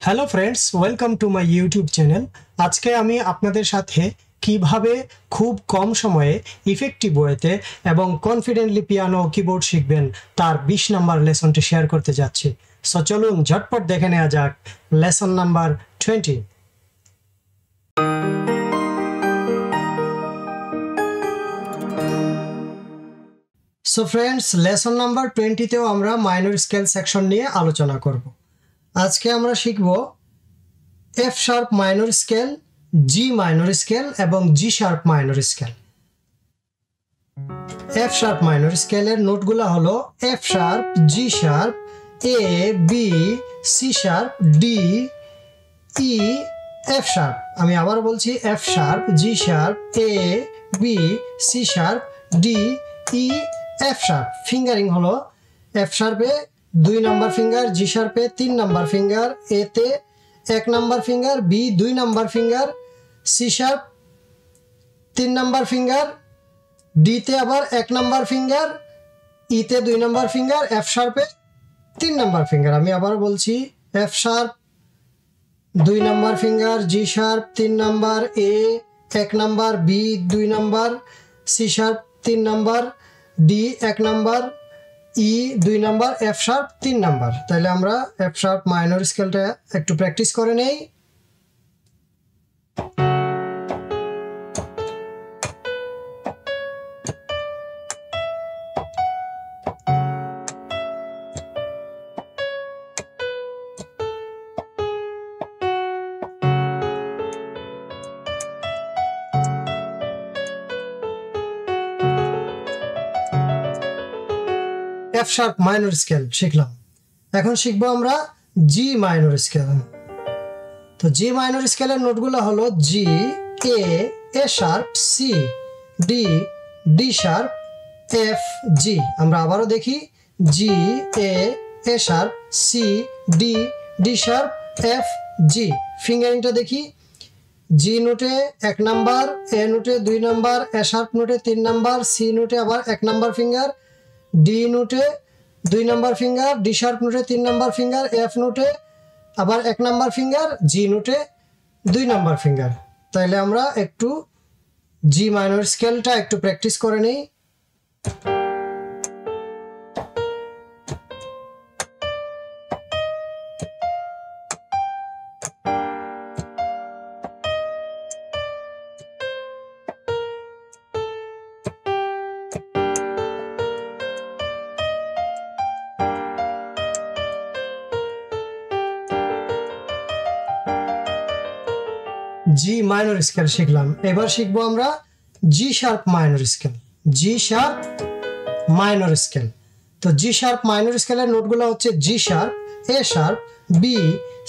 Hello friends, welcome to my YouTube channel. আজকে আমি আপনাদের সাথে কিভাবে খুব কম সময়ে ইফেক্টিভ ওয়েতে এবং কনফিডেন্টলি পিয়ানো কিবোর্ড শিখবেন তার 20 নাম্বার লেসনটি শেয়ার করতে যাচ্ছি। সো চলুন ঝটপট দেখে নেওয়া যাক lesson number 20। So friends, lesson number 20তেও আমরা মাইনর স্কেল সেকশন নিয়ে আলোচনা করব। আজকে আমরা শিখব F sharp minor scale, G minor scale এবং G sharp minor scale. F sharp minor স্কেলের নোটগুলো হলো F sharp, G sharp, A, B, C sharp, D, E, F sharp. আমি আবার বলছি F sharp, G sharp, A, B, C sharp, D, E, F sharp. Fingering হলো F শার্পে 2 number finger, G শার্পে 3 number finger, এতে 1 number finger, B 2 number finger, C sharp 3 number finger, ডিতে আবার 1 number finger, ইতে 2 নাম্বার ফিঙ্গার, এফ শার্পে 3 number finger. আমি আবার বলছি F sharp 2 number finger, G sharp 3 number, A 1 number, B 2 number, C sharp 3 number, D 1 number, E 2 number, F sharp 3 number. তাহলে আমরা F sharp minor স্কেলটা একটু practice করে নেই। এফ শার্প মাইনর স্কেল শিখলাম, এখন শিখবো আমরা জি মাইনর স্কেল। তো জি মাইনর স্কেলের নোটগুলো হলো G, A, A sharp, C, D, D sharp, F, G. আমরা আবারও দেখি G, A, A sharp, C, D, D sharp, F, G. ফিঙ্গারিংটা দেখি, জি নোটে 1 নাম্বার, এ নোটে 2 নাম্বার, এ শার্প নোটে 3 নাম্বার, সি নোটে আবার 1 নাম্বার ফিঙ্গার, ডি নোটে 2 নাম্বার ফিঙ্গার, ডি শার্প নোটে 3 নাম্বার ফিঙ্গার, এফ নোটে আবার 1 নাম্বার ফিঙ্গার, জি নোটে 2 নাম্বার ফিঙ্গার। তাইলে আমরা একটু জি মাইনর স্কেলটা একটু প্র্যাকটিস করে নেই। জি মাইনর স্কেল শিখলাম, এবার শিখবো আমরা G sharp minor scale. G sharp minor scale. তো জি শার্প মাইনর স্কেলের নোটগুলো হচ্ছে G sharp, A sharp, B,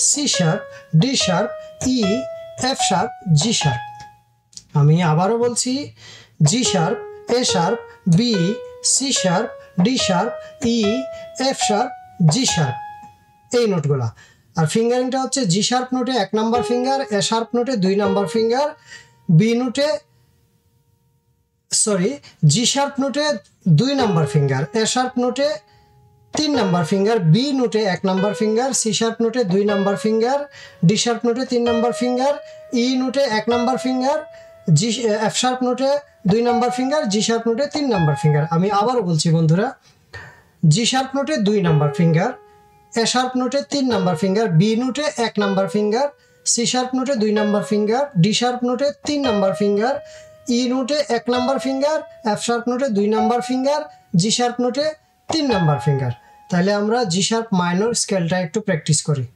C sharp, D sharp, E, F sharp, G sharp. আমি আবারও বলছি G sharp, A sharp, B, C sharp, D sharp, E, F sharp, G sharp, এই নোটগুলা। আর ফিঙ্গারিংটা হচ্ছে G sharp নোটে 1 নাম্বার ফিঙ্গার, এ sharp নোটে 2 number finger, B নোটে জি sharp নোটে 2 নাম্বার ফিঙ্গার, এ শার্প নোটে 3 নাম্বার ফিঙ্গার, বি নোটে 1 নাম্বার ফিঙ্গার, সি শার্প নোটে 2 নাম্বার ফিঙ্গার, ডি শার্প নোটে 3 নাম্বার ফিঙ্গার, ই নোটে 1 নাম্বার ফিঙ্গার, জি এফ শার্প নোটে 2 নাম্বার ফিঙ্গার, জি শার্প নোটে 3 নাম্বার ফিঙ্গার। আমি আবারও বলছি বন্ধুরা, জি শার্প নোটে 2 নাম্বার ফিঙ্গার, এ শার্প নোটে 3 নাম্বার ফিঙ্গার, বি নোটে 1 নাম্বার ফিঙ্গার, সি শার্প নোটে 2 নাম্বার ফিঙ্গার, ডি শার্প নোটে 3 নাম্বার ফিঙ্গার, ই নোটে 1 নাম্বার ফিঙ্গার, এফ শার্প নোটে 2 নাম্বার ফিঙ্গার, জি শার্প নোটে 3 নাম্বার ফিঙ্গার। তাহলে আমরা জি শার্প মাইনর স্কেলটা একটু প্র্যাকটিস করি।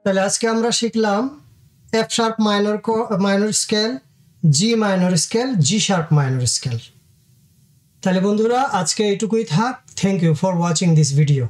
তাহলে আজকে আমরা শিখলাম F sharp minor scale, G minor scale, G sharp minor scale. তাহলে বন্ধুরা আজকে এইটুকুই থাক। Thank you for watching this video.